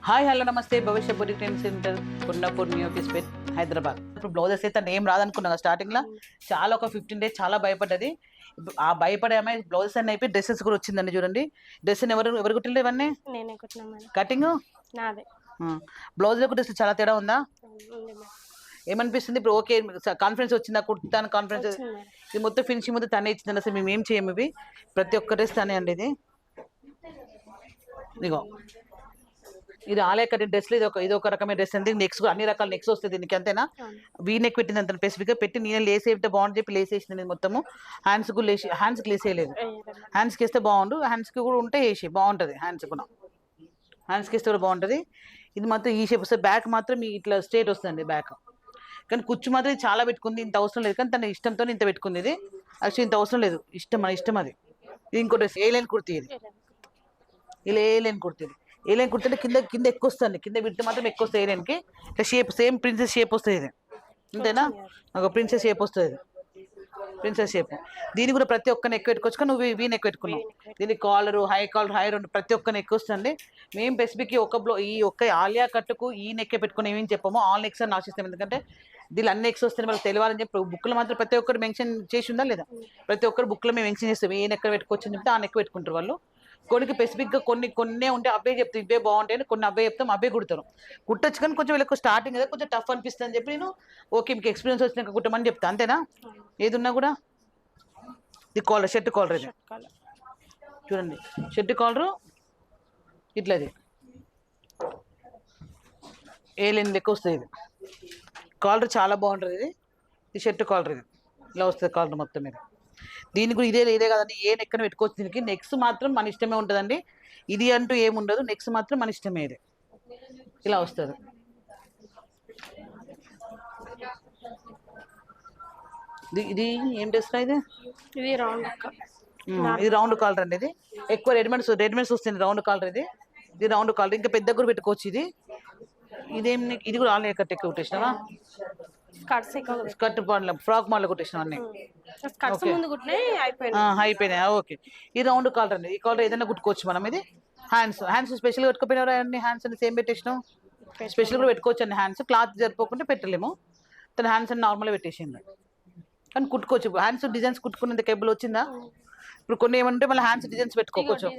Hi hello నమస్తే Bhavishya boutique training centre Punnapur new ఆఫీస్పేట్ హైదరాబాద్. ఇప్పుడు బ్లౌజెస్ అయితే ఏం రాదనుకున్నా స్టార్టింగ్లో చాలా ఒక 15 days చాలా భయపడ్డది. ఆ భయపడే అమ్మాయి బ్లౌజెస్ అన్ని అయిపోయి డ్రెస్సెస్ కూడా వచ్చిందండి. చూడండి డ్రెస్ ఎవరు కుట్టిండే ఇవన్నీ నేనే కుట్టినా మేడం. కటింగ్ నాదే. బ్లౌజ్లకు డ్రెస్ చాలా తేడా ఉందా? ఉంది మేడం. ఏమనిపిస్తుంది ఇప్పుడు? ఓకే కాన్ఫిడెన్స్ వచ్చిందా? కుట్టాను కాన్ఫిడెన్స్. వచ్చింది మేడం. ఇది మొత్తం ఫినిషింగ్ మొత్తం తనే ఇచ్చిందండి. అసలు మేము ఏం చేయము. ఇవి ప్రతి ఒక్క డ్రెస్ తనే అండి. ఇదిగో ఇది ఆలయ కటింగ్ డ్రెస్లో ఇది ఒక రకమైన డ్రెస్ అండి. నెక్స్ట్ అన్ని రకాల నెక్స్ వస్తుంది దీనికి, అంతేనా? వీ నెక్ పెట్టింది అంత స్పెసిఫిక్గా పెట్టి నేను లేస్ వేస్తే బాగుంటుంది చెప్పి లేస్ వేసింది మొత్తము. హ్యాండ్స్కి లేస్ వేయలేదు. హ్యాండ్స్కి వేస్తే బాగుండు. హ్యాండ్స్కి కూడా ఉంటే వేసి బాగుంటుంది. హ్యాండ్స్కి వేస్తే కూడా బాగుంటుంది. ఇది మాత్రం ఈ షేప్ వస్తుంది. బ్యాక్ మాత్రం ఇట్లా స్ట్రేట్ వస్తుందండి బ్యాక్. కానీ కుచ్చు మాత్రం చాలా పెట్టుకుంది. ఇంత అవసరం లేదు, కానీ తన ఇష్టంతో ఇంత పెట్టుకుంది. ఇది యాక్చువల్లీ ఇంత అవసరం లేదు, మన ఇష్టం అది. ఇది ఇంకో డ్రెస్ ఏ లైన్ కుర్తీ. ఇది ఇలా ఏ లైన్ కుర్తీ. ఏ లైన్ కుర్తుంటే కింద ఎక్కువ వస్తుంది. కింద విడితే మాత్రం ఎక్కువ వస్తుంది. ఏ లైన్కి ఇట్లా షేప్ సేమ్ ప్రిన్సెస్ షేప్ వస్తుంది. ఇది అంతేనా? ఒక ప్రిన్సెస్ షేప్ వస్తుంది. Princess shape. దీన్ని కూడా ప్రతి ఒక్కరిని ఎక్కువ పెట్టుకోవచ్చు. కానీ నువ్వు వీ నెక్ పెట్టుకున్నావు. దీనికి కాలరు హై రెండు ప్రతి ఒక్కరిని ఎక్కువ వస్తుంది. మేము స్పెసిఫిక్ ఈ ఒక్క ఆలియా కట్టుకు ఈ నెక్కే పెట్టుకుని ఏమేమి చెప్పామో ఆల్ నెక్స్ అని ఆశిస్తాం. ఎందుకంటే దీనిలో అన్ని నెక్స్ వస్తాయి మనకు తెలియాలని చెప్పి బుక్లో మాత్రం ప్రతి ఒక్కరు మెన్షన్ చేసి ఉందా లేదా? ప్రతి ఒక్కరు బుక్లో మేము మెన్షన్ చేస్తాం ఏ నెక్క పెట్టుకోవచ్చు అని చెప్తే ఆ నెక్క పెట్టుకుంటారు వాళ్ళు. కొన్నికి స్పెసిఫిక్గా కొన్ని ఉంటే అవే చెప్తాం ఇవే బాగుంటాయని, కొన్ని అవే చెప్తాం అవే కుడతారు. కుట్టచ్చు కానీ కొంచెం వీళ్ళకి స్టార్టింగ్ కదా కొంచెం టఫ్ అనిపిస్తుంది అని చెప్పి నేను ఓకే మీకు ఎక్స్పీరియన్స్ వచ్చినాక కుట్టమని చెప్తా, అంతేనా? ఏది ఉన్నా కూడా ఇది కాలర్ షర్ట్ కాలర్. ఇది చూడండి షర్ట్ కాలరు ఇట్లది ఏ లైన్ లెక్క వస్తుంది. ఇది కాలర్ చాలా బాగుంటుంది. ఇది షర్ట్ కాలర్. ఇది ఇలా వస్తుంది కాలర్ మొత్తం మీద. దీనికి కూడా ఇదే కదండి. ఏ నెక్కన పెట్టుకోవచ్చు. దీనికి నెక్స్ట్ మాత్రం మన ఇష్టమే ఉంటుందండి. ఇది అంటూ ఏముండదు. నెక్స్ట్ మాత్రం మన ఇష్టమే. ఇది ఇలా వస్తుంది. ఇది ఏం డ్రెస్? ఇది రౌండ్. ఇది రౌండ్ కాలర్ అండి. ఇది ఎక్కువ రెడీమేడ్స్ వస్తుంది రౌండ్ కాలర్. ఇది రౌండ్ కాలర్. ఇంకా పెద్ద కూడా పెట్టుకోవచ్చు. ఇది కూడా ఆల్ కట్ ఎక్కువ కుట్టేసినావా? స్కర్ట్ మోడల్ ఫ్రాక్ మోడల్ కుట్టేసినావు అన్నీ అయిపోయినాయి. ఓకే ఈ రౌండ్ కాలర్ అండి. ఈ కాలర్ ఏదైనా కుట్టుకోవచ్చు మనం. ఇది హ్యాండ్స్ స్పెషల్గా పెట్టుకోపోయినారా అండి? హ్యాండ్స్ అన్ని సేమ్ పెట్టేసినాం. స్పెషల్ కూడా పెట్టుకోవచ్చు అండి. హ్యాండ్స్ క్లాత్ సరిపోకుంటే పెట్టలేము. తన హ్యాండ్స్ అన్ని నార్మల్గా పెట్టేసింది. కానీ కుట్టుకోవచ్చు. హ్యాండ్స్ డిజైన్స్ కుట్టుకునేంత కేబుల్ వచ్చిందా? ఇప్పుడు కొన్ని ఏమంటే మళ్ళీ హ్యాండ్స్ డిజైన్స్ పెట్టుకోవచ్చు.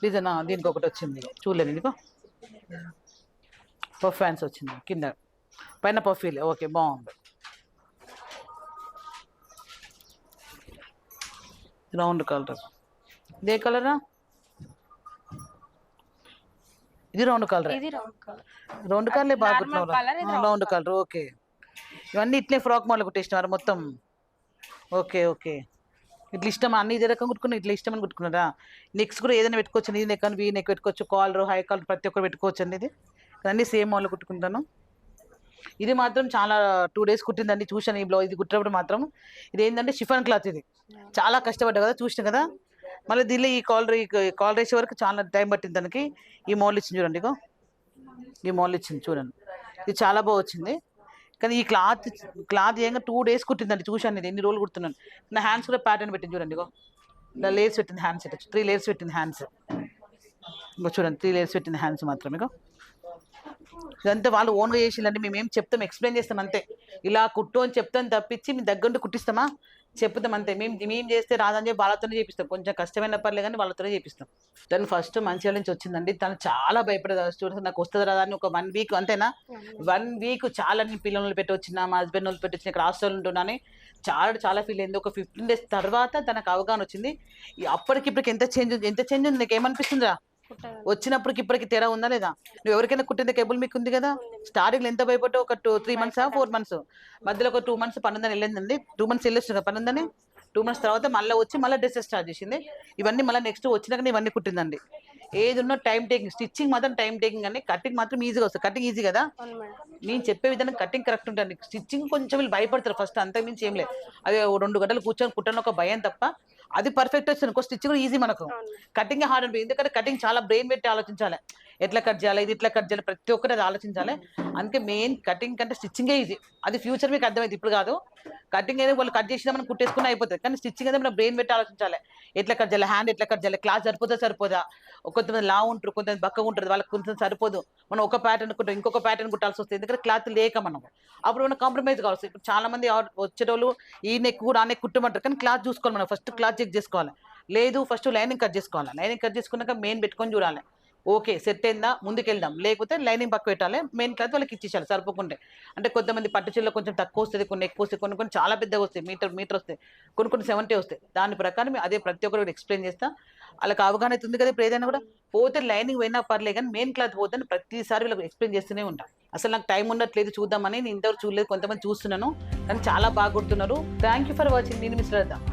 డిజైన్ దీనికి ఒకటి వచ్చింది చూడలేదు. నీకు పఫ్ హ్యాండ్స్ వచ్చింది కింద పైన పఫీలు. ఓకే బాగుంది. Round colour. ఇదే కలరా? ఇది రౌండ్ కలర్. రౌండ్ కలర్ బాగుంటున్నారు. Round colour. ఓకే ఇవన్నీ ఇట్లే ఫ్రాక్ మోడల్ కుట్టేసినారు మొత్తం. ఓకే ఇట్లా ఇష్టం అన్ని ఇదే రకం కుట్టుకున్నా. ఇట్లా ఇష్టం అని కుట్టుకున్నారా? నెక్స్ట్ కూడా ఏదైనా పెట్టుకోవచ్చు. ఇది నెక్ అని వీ నెక్ పెట్టుకోవచ్చు. కాలర్ హై కాలర్ ప్రతి ఒక్కరు పెట్టుకోవచ్చు అండి. ఇది అన్నీ సేమ్ మోడల్ కుట్టుకుంటాను. ఇది మాత్రం చాలా 2 days కుట్టిందండి. చూసాను ఈ బ్లౌజ్. ఇది కుట్టినప్పుడు మాత్రం ఇది ఏంటంటే షిఫాన్ క్లాత్. ఇది చాలా కష్టపడ్డా కదా, చూసిన కదా. మళ్ళీ దీనిలో ఈ కాలర్ వేసే వరకు చాలా టైం పట్టింది దానికి. ఈ మోడల్ ఇచ్చింది చూడండి. ఈ మోడల్ ఇచ్చింది చూడండి. ఇది చాలా బాగా వచ్చింది. కానీ ఈ క్లాత్ ఏంగా 2 days కుట్టిందండి. చూశాను ఇది ఎన్ని రోజులు కుడుతున్నాను. నా హ్యాండ్స్ కూడా ప్యాటర్న్ పెట్టింది చూడండి. ఇలా లేయర్స్ పెట్టింది హ్యాండ్స్. 3 layers పెట్టింది హ్యాండ్స్. చూడండి 3 layers పెట్టింది హ్యాండ్స్ మాత్రం. ఇదంతా వాళ్ళు ఓన్గా చేసిందండి. మేము ఏం చెప్తాం ఎక్స్ప్లెయిన్ చేస్తాం అంతే. ఇలా కుట్టు అని చెప్తాం తప్పించి మేము దగ్గరుండి కుట్టిస్తామా? చెప్తాం అంతే. మేము చేస్తే రాదని చెప్పి వాళ్ళతోనే చేపిస్తాం. కొంచెం కష్టమైన పర్లే కానీ వాళ్ళతోనే చేపిస్తాం. తను ఫస్ట్ మంచిర్యాల నుంచి వచ్చిందండి. తను చాలా భయపడేది. స్టూడెంట్స్ నాకు వస్తుంది రాదా అని ఒక 1 week అంతేనా? 1 week చాలా నేను పిల్లలు పెట్టి వచ్చిన మా హస్బెండ్ వాళ్ళు పెట్టి వచ్చిన ఇక్కడ హాస్టల్ ఉంటున్నాను. చాలా ఫీల్ అయింది. ఒక 15 days తర్వాత తనకు అవగాహన వచ్చింది. అప్పటికిప్పటికి ఎంత చేంజ్ ఉంది. నీకు ఏమనిపిస్తుందా? వచ్చినప్పటికి ఇప్పటికి తేడా ఉందా లేదా? నువ్వు ఎవరికైనా కుట్టిన కేబుల్ మీకు ఉంది కదా. స్టార్టింగ్లో ఎంత భయపడ్డా ఒక 3 months 4 months మధ్యలో ఒక 2 months పని ఉందని వెళ్ళిందండి. 2 months వెళ్ళొచ్చు కదా పని ఉందని. 2 months తర్వాత మళ్ళీ డ్రెస్సెస్ స్టార్ట్ చేసింది. ఇవన్నీ మళ్ళీ నెక్స్ట్ వచ్చినాక ఇవన్నీ కుట్టిందండి. ఏది ఉన్నా టైం టేకింగ్. స్టిచ్చింగ్ మాత్రం టైం టేకింగ్ అండి. కటింగ్ మాత్రం ఈజీగా వస్తుంది. కటింగ్ ఈజీ కదా. నేను చెప్పే విధానం కటింగ్ కరెక్ట్ ఉంటుంది. స్టిచ్చింగ్ కొంచెం వీళ్ళు భయపడతారు ఫస్ట్. అంతకుమించి ఏం లేదు. అది 2 గంటలు కూర్చొని కుట్టని ఒక భయం తప్ప అది పర్ఫెక్ట్ వచ్చింది. స్టిచ్చింగ్ కూడా ఈజీ. మనకు కటింగ్ హార్డ్ అనిపించింది. ఎందుకంటే కటింగ్ చాలా బ్రెయిన్ పెట్టి ఆలోచించాలి. ఎట్లా కట్ చేయాలి, ఇది ఇట్లా కట్ చేయాలి, ప్రతి ఒక్కటి అది ఆలోచించాలి. అందుకే మెయిన్ కటింగ్ కంటే స్టిచ్చింగే ఈజీ. అది ఫ్యూచర్ మీకు అర్థమైంది, ఇప్పుడు కాదు. కటింగ్ అయితే వాళ్ళు కట్ చేసినా మనం కుట్టేసుకుని అయిపోతుంది, కానీ స్టిచ్చింగ్ అయితే మనం బ్రెయిన్ పెట్టి ఆలోచించాలి. ఎట్లా కట్ చేయాలి, హ్యాండ్ ఎట్లా కట్ చేయాలి, క్లాత్ సరిపోదా, కొంతమంది లావు ఉంటారు, కొంతమంది బక్కగా ఉంటుంది, వాళ్ళకి కొంచెం సరిపోదు. మనం ఒక ప్యాటర్న్ కుట్టాం, ఇంకొక ప్యాటర్న్ కుట్టాల్సి వస్తుంది, ఎందుకంటే క్లాత్ లేక మనం అప్పుడు మనం కాంప్రమైజ్ కావాల్సి. ఇప్పుడు చాలా మంది వచ్చేటోళ్ళు ఈ నెక్ కూడా ఆ నెక్ కుట్టమంటారు, కానీ క్లాత్ చూసుకోవాలి. మనం ఫస్ట్ క్లాత్ చెక్ చేసుకోవాలి. లేదు, ఫస్ట్ లైనింగ్ కట్ చేసుకోవాలి. లైనింగ్ కట్ చేసుకున్నాక మెయిన్ పెట్టుకొని చూడాలి, ఓకే సెట్ అయిందా ముందుకెళ్దాం, లేకపోతే లైనింగ్ పక్క పెట్టాలి, మెయిన్ క్లాత్ వాళ్ళకి ఇచ్చేసాలి సరిపోకుంటే. అంటే కొంతమంది పట్టు చీరలో కొంచెం తక్కువ వస్తుంది, కొన్ని ఎక్కువ వస్తాయి, కొన్ని చాలా పెద్దగా వస్తాయి, మీటర్ వస్తాయి, కొన్ని 70 వస్తాయి. దాని ప్రకారం అదే ప్రతి ఒక్కరు ఎక్స్ప్లెయిన్ చేస్తా. వాళ్ళకి అవగాహన అవుతుంది కదా. ఇప్పుడు ఏదైనా కూడా పోతే లైనింగ్ పోయినా పర్లేదు, కానీ మెయిన్ క్లాత్ పోతే ప్రతిసారి వీళ్ళకి ఎక్స్ప్లెయిన్ చేస్తూనే ఉంటాం. అసలు నాకు టైం ఉండట్లేదు చూద్దామని, నేను ఇంతవరకు చూడలేదు, కొంతమంది చూస్తున్నాను, కానీ చాలా బాగా గుర్తున్నారు. Thank you for watching. నేను మిస్ అవుతాను.